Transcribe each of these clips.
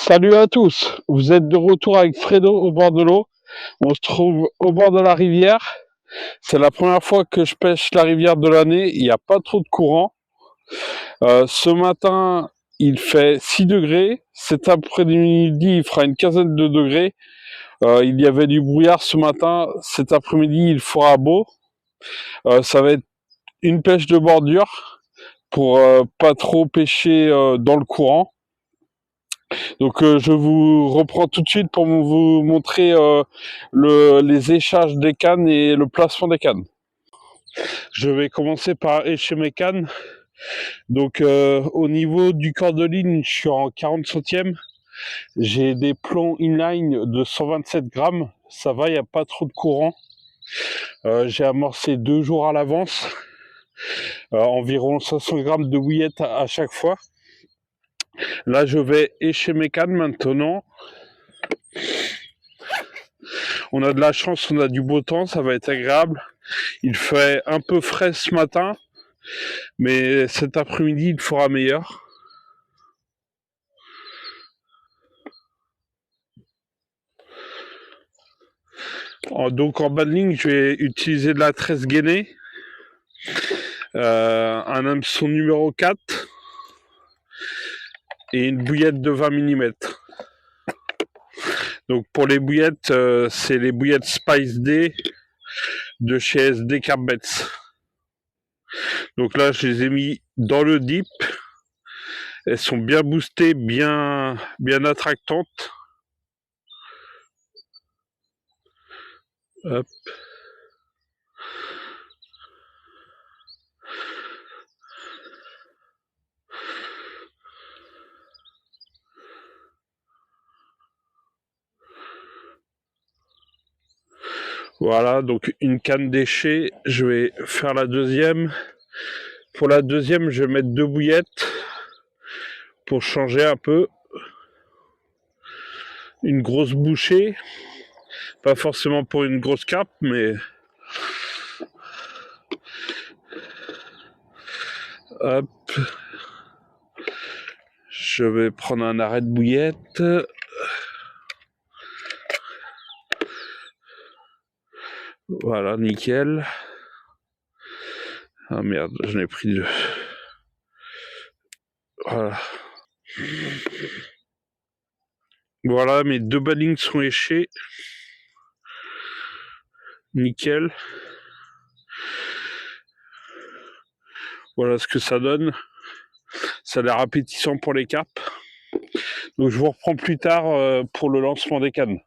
Salut à tous, vous êtes de retour avec Fredo au bord de l'eau. On se trouve au bord de la rivière. C'est la première fois que je pêche la rivière de l'année, il n'y a pas trop de courant. Ce matin, il fait 6 degrés. Cet après-midi, il fera une quinzaine de degrés. Il y avait du brouillard ce matin. Cet après-midi, il fera beau. Ça va être une pêche de bordure pour pas trop pêcher dans le courant. Donc je vous reprends tout de suite pour vous montrer les échages des cannes et le placement des cannes. Je vais commencer par écher mes cannes. Donc au niveau du corps de ligne, je suis en 40 centièmes. J'ai des plombs inline de 127 grammes. Ça va, il n'y a pas trop de courant. J'ai amorcé 2 jours à l'avance. Environ 500 grammes de bouillette à chaque fois. Là, je vais écher mes cannes maintenant. On a de la chance, on a du beau temps, ça va être agréable. Il fait un peu frais ce matin, mais cet après-midi, il fera meilleur. Donc en bas de ligne, je vais utiliser de la tresse gainée, un hameçon numéro 4 et une bouillette de 20 mm. Donc pour les bouillettes, c'est les bouillettes Spice D de chez SD Carbets. Donc là, je les ai mis dans le dip. Elles sont bien boostées, bien attractantes. Hop. Voilà, donc une canne d'éché, je vais faire la deuxième. Pour la deuxième, je vais mettre 2 bouillettes pour changer un peu. Une grosse bouchée, pas forcément pour une grosse carpe, mais hop. Je vais prendre un arrêt de bouillette. Voilà, nickel. Ah merde, je n'ai pris 2. Voilà. Voilà, mes 2 ballings sont échés. Nickel. Voilà ce que ça donne. Ça a l'air appétissant pour les carpes. Donc je vous reprends plus tard pour le lancement des cannes.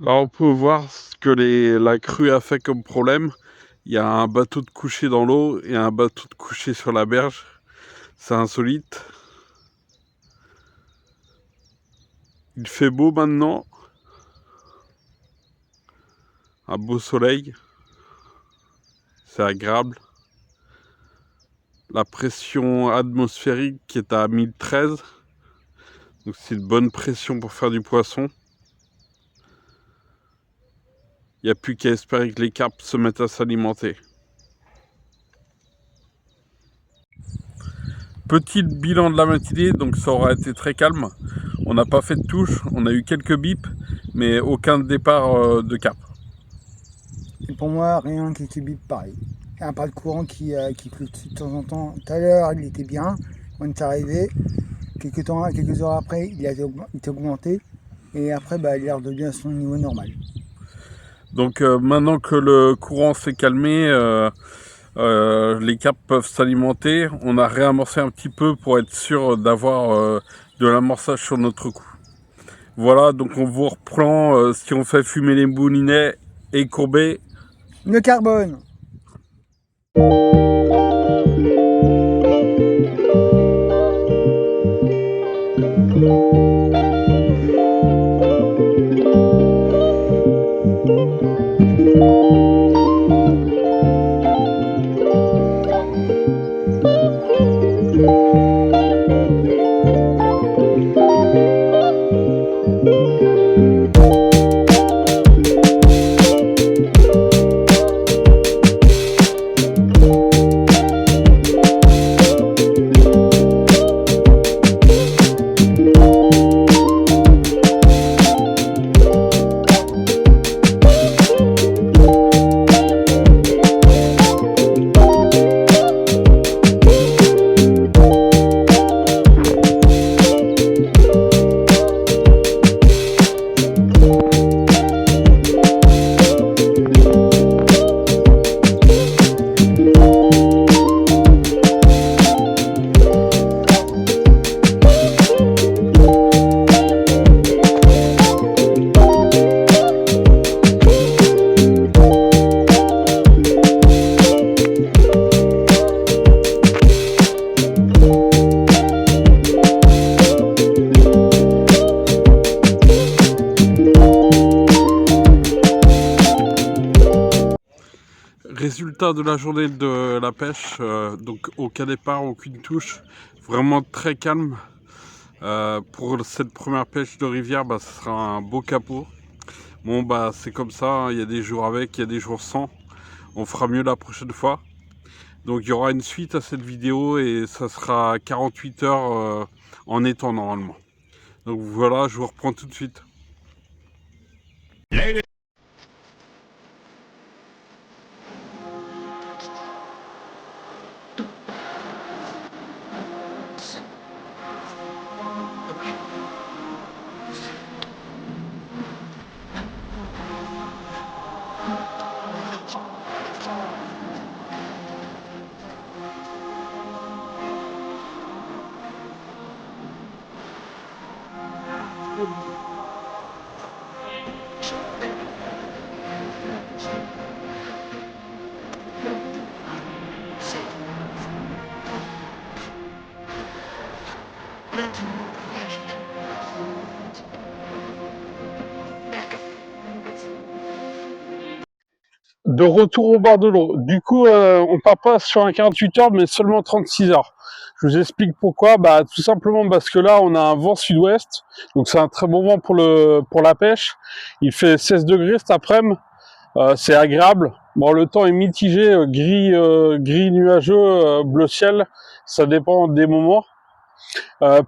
Là, on peut voir ce que la crue a fait comme problème. Il y a un bateau de coucher dans l'eau et un bateau de coucher sur la berge. C'est insolite. Il fait beau maintenant. Un beau soleil. C'est agréable. La pression atmosphérique qui est à 1013. Donc c'est une bonne pression pour faire du poisson. Il n'y a plus qu'à espérer que les carpes se mettent à s'alimenter. Petit bilan de la matinée, donc ça aura été très calme. On n'a pas fait de touche, on a eu quelques bips, mais aucun départ de carpe. Et pour moi, rien qui bip pareil. Il y a un pas de courant qui fluctue de temps en temps. Tout à l'heure, il était bien quand il est arrivé. Quelques heures après, il était augmenté. Et après, il est redevenu à son niveau normal. Donc maintenant que le courant s'est calmé, les carpes peuvent s'alimenter. On a réamorcé un petit peu pour être sûr d'avoir de l'amorçage sur notre coup. Voilà, donc on vous reprend si on fait fumer les moulinets et courber. Le carbone. Résultat de la journée de la pêche, donc aucun départ, aucune touche, vraiment très calme. Pour cette première pêche de rivière, ce sera un beau capot. Bon c'est comme ça, hein, il y a des jours avec, il y a des jours sans. On fera mieux la prochaine fois. Donc il y aura une suite à cette vidéo et ça sera 48 heures en étang normalement. Donc voilà, je vous reprends tout de suite. De retour au bord de l'eau. Du coup, on part pas sur un 48 heures, mais seulement 36 heures. Je vous explique pourquoi. Tout simplement parce que là, on a un vent sud-ouest, donc c'est un très bon vent pour la pêche. Il fait 16 degrés cet après-midi. C'est agréable. Bon, le temps est mitigé, gris nuageux, bleu ciel. Ça dépend des moments.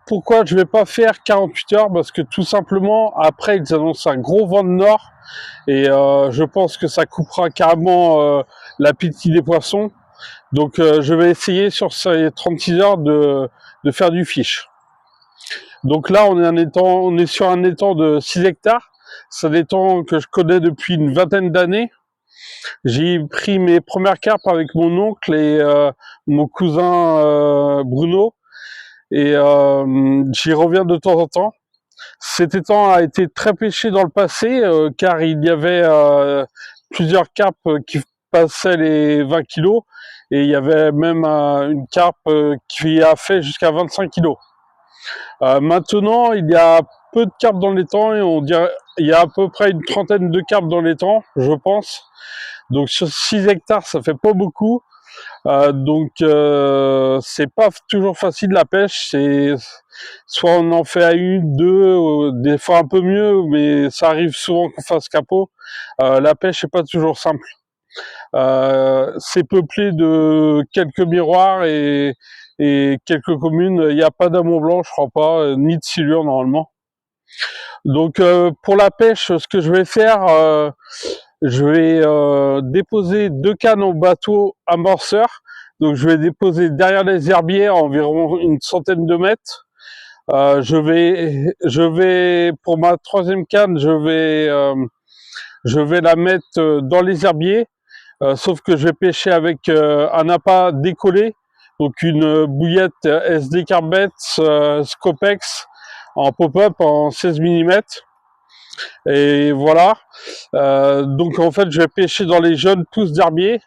Pourquoi je vais pas faire 48 heures? Parce que tout simplement, après, ils annoncent un gros vent de nord. Et je pense que ça coupera carrément l'appétit des poissons. Donc je vais essayer sur ces 36 heures de faire du fiche. Donc là on est sur un étang de 6 hectares. C'est un étang que je connais depuis une vingtaine d'années. J'ai pris mes premières carpes avec mon oncle et mon cousin Bruno. Et j'y reviens de temps en temps. Cet étang a été très pêché dans le passé, car il y avait plusieurs carpes qui passaient les 20 kilos, et il y avait même une carpe qui a fait jusqu'à 25 kilos. Maintenant, il y a peu de carpes dans l'étang, et on dirait il y a à peu près une trentaine de carpes dans l'étang, je pense. Donc sur 6 hectares, ça fait pas beaucoup. C'est pas toujours facile la pêche. C'est soit on en fait à une, deux, des fois un peu mieux, mais ça arrive souvent qu'on fasse capot. La pêche est pas toujours simple. C'est peuplé de quelques miroirs et quelques communes. Il n'y a pas d'amour blanc, je crois pas, ni de silure normalement. Donc pour la pêche, ce que je vais faire, je vais déposer 2 cannes au bateau amorceur. Donc je vais déposer derrière les herbiers à environ une centaine de mètres. Je vais pour ma 3e canne, je vais la mettre dans les herbiers. Sauf que je vais pêcher avec un appât décollé, donc une bouillette SD Carbet Scopex en pop-up en 16 mm. Et voilà. Donc en fait, je vais pêcher dans les jeunes pousses d'herbier,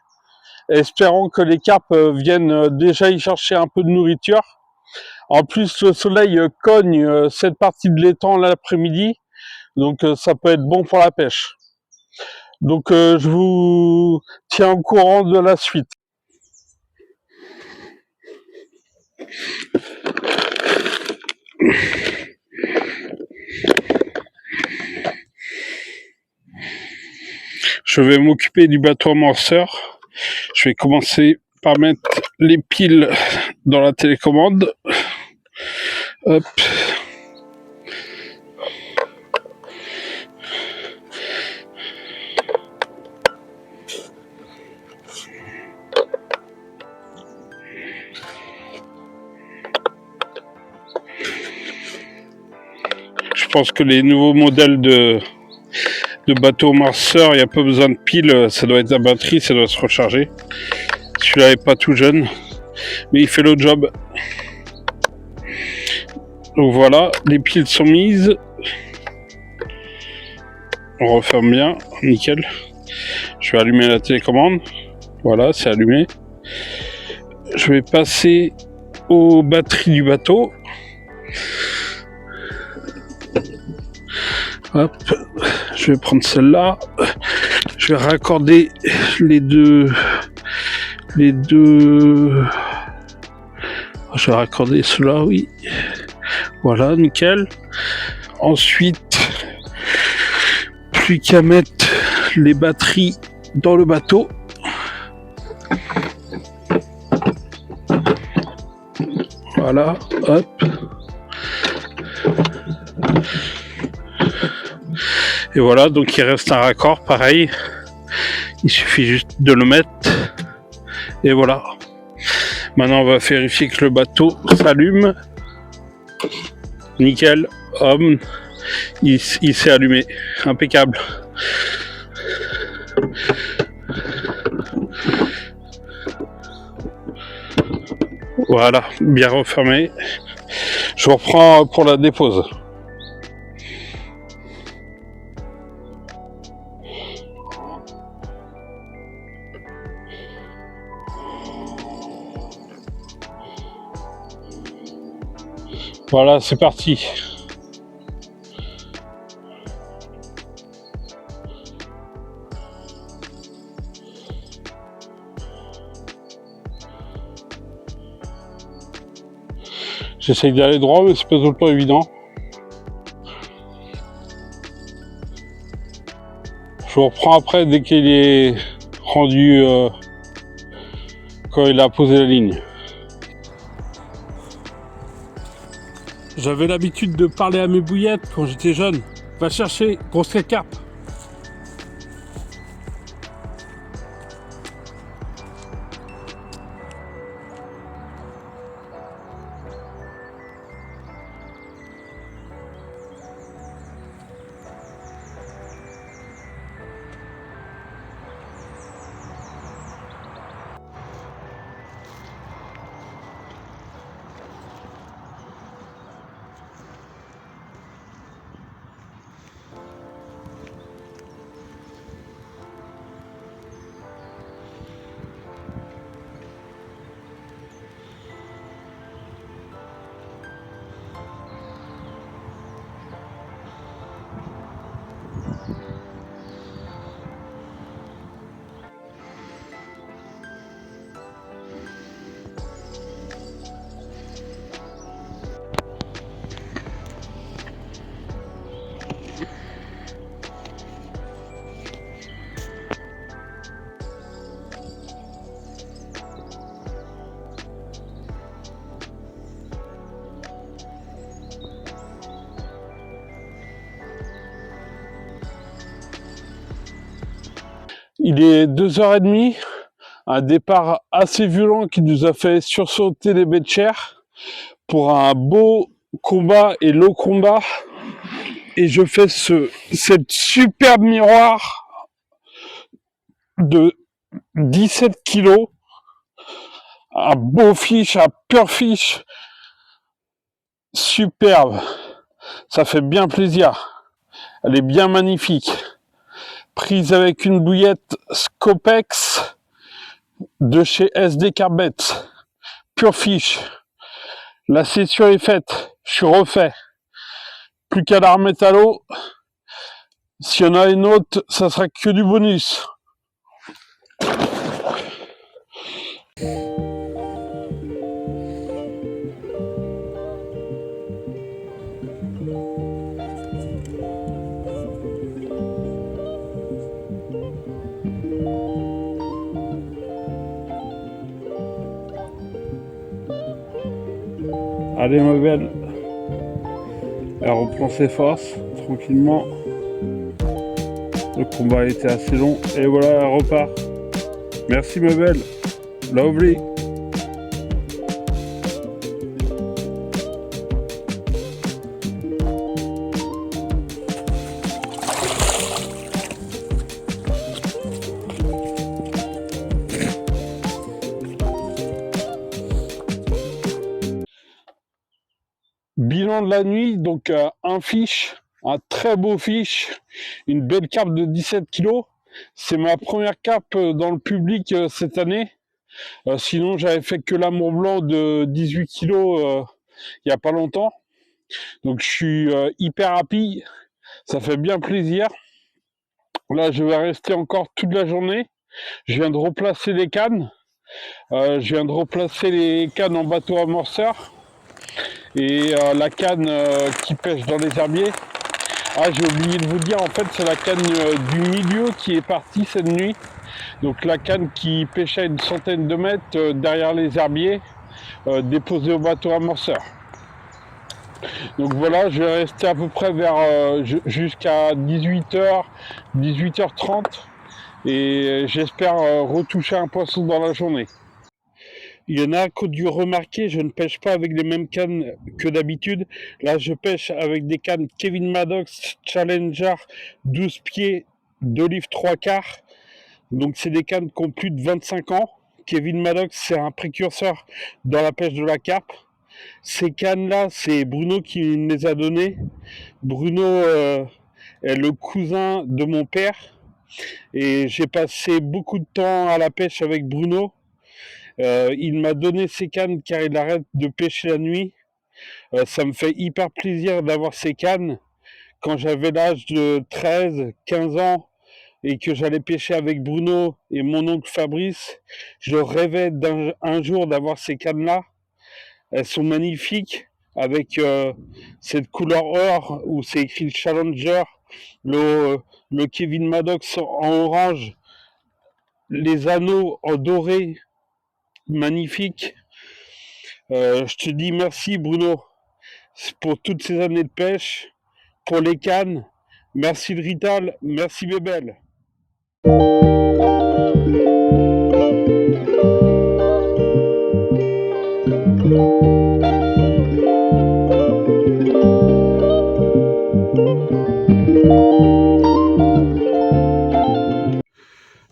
espérant que les carpes viennent déjà y chercher un peu de nourriture. En plus, le soleil cogne cette partie de l'étang l'après-midi, donc ça peut être bon pour la pêche. Donc je vous tiens au courant de la suite. Je vais m'occuper du bateau amorceur. Je vais commencer par mettre les piles dans la télécommande. Hop. Je pense que les nouveaux modèles de bateaux amorceurs, il n'y a pas besoin de piles, ça doit être la batterie, ça doit se recharger. Celui-là n'est pas tout jeune, mais il fait le job. Donc voilà, les piles sont mises. On referme bien, nickel. Je vais allumer la télécommande. Voilà, c'est allumé. Je vais passer aux batteries du bateau. Hop, je vais prendre celle-là. Je vais raccorder les deux. Je vais raccorder cela, oui. Voilà, nickel. Ensuite, plus qu'à mettre les batteries dans le bateau. Voilà, hop. Et voilà, donc il reste un raccord, pareil. Il suffit juste de le mettre. Et voilà. Maintenant, on va vérifier que le bateau s'allume. Nickel, homme. Il s'est allumé. Impeccable. Voilà, bien refermé. Je reprends pour la dépose. Voilà, c'est parti. J'essaye d'aller droit, mais c'est pas tout le temps évident. Je vous reprends après dès qu'il est rendu quand il a posé la ligne. J'avais l'habitude de parler à mes bouillettes quand j'étais jeune. Va chercher, grosse carpe. Il est 2h30, un départ assez violent qui nous a fait sursauter les bêtes chères pour un beau combat et low combat. Et je fais cette superbe miroir de 17 kilos, un beau fiche, un pur fiche, superbe, ça fait bien plaisir, elle est bien magnifique, prise avec une bouillette Scopex de chez SD Carbet, pur fiche, la session est faite, je suis refait, plus qu'à la remettre à l'eau, si on a une autre, ça sera que du bonus. Allez ma belle, elle reprend ses forces tranquillement. Le combat a été assez long et voilà, elle repart. Merci ma belle, lovely. Bilan de la nuit, donc un fiche, un très beau fiche, une belle carpe de 17 kilos. C'est ma première carpe dans le public cette année. Sinon, j'avais fait que l'amour blanc de 18 kilos il n'y a pas longtemps. Donc, je suis hyper happy. Ça fait bien plaisir. Là, je vais rester encore toute la journée. Je viens de replacer les cannes. Je viens de replacer les cannes en bateau amorceur. Et la canne qui pêche dans les herbiers. Ah, j'ai oublié de vous dire, en fait, c'est la canne du milieu qui est partie cette nuit. Donc la canne qui pêchait à une centaine de mètres derrière les herbiers, déposée au bateau amorceur. Donc voilà, je vais rester à peu près vers jusqu'à 18h, 18h30 et j'espère retoucher un poisson dans la journée. Il y en a qui ont dû remarquer, je ne pêche pas avec les mêmes cannes que d'habitude. Là, je pêche avec des cannes Kevin Maddox Challenger 12 pieds d'olive 3/4. Donc, c'est des cannes qui ont plus de 25 ans. Kevin Maddox, c'est un précurseur dans la pêche de la carpe. Ces cannes-là, c'est Bruno qui me les a données. Bruno est le cousin de mon père. Et j'ai passé beaucoup de temps à la pêche avec Bruno. Il m'a donné ces cannes car il arrête de pêcher la nuit. Ça me fait hyper plaisir d'avoir ces cannes. Quand j'avais l'âge de 13, 15 ans et que j'allais pêcher avec Bruno et mon oncle Fabrice, je rêvais un jour d'avoir ces cannes-là. Elles sont magnifiques avec cette couleur or où c'est écrit Challenger, le Kevin Maddox en orange, les anneaux en doré. Magnifique. Je te dis merci Bruno pour toutes ces années de pêche, pour les cannes. Merci le Rital, merci Bébel.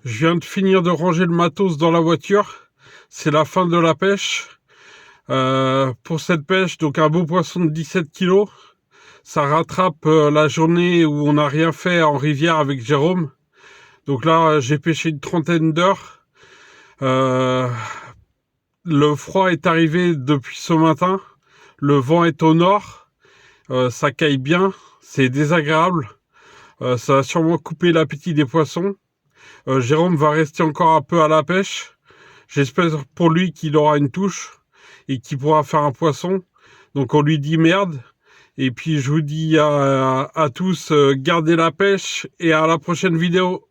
Je viens de finir de ranger le matos dans la voiture. C'est la fin de la pêche. Pour cette pêche, donc un beau poisson de 17 kilos. Ça rattrape la journée où on n'a rien fait en rivière avec Jérôme. Donc là, j'ai pêché une trentaine d'heures. Le froid est arrivé depuis ce matin. Le vent est au nord. Ça caille bien. C'est désagréable. Ça va sûrement couper l'appétit des poissons. Jérôme va rester encore un peu à la pêche. J'espère pour lui qu'il aura une touche et qu'il pourra faire un poisson. Donc on lui dit merde. Et puis je vous dis à tous, gardez la pêche et à la prochaine vidéo.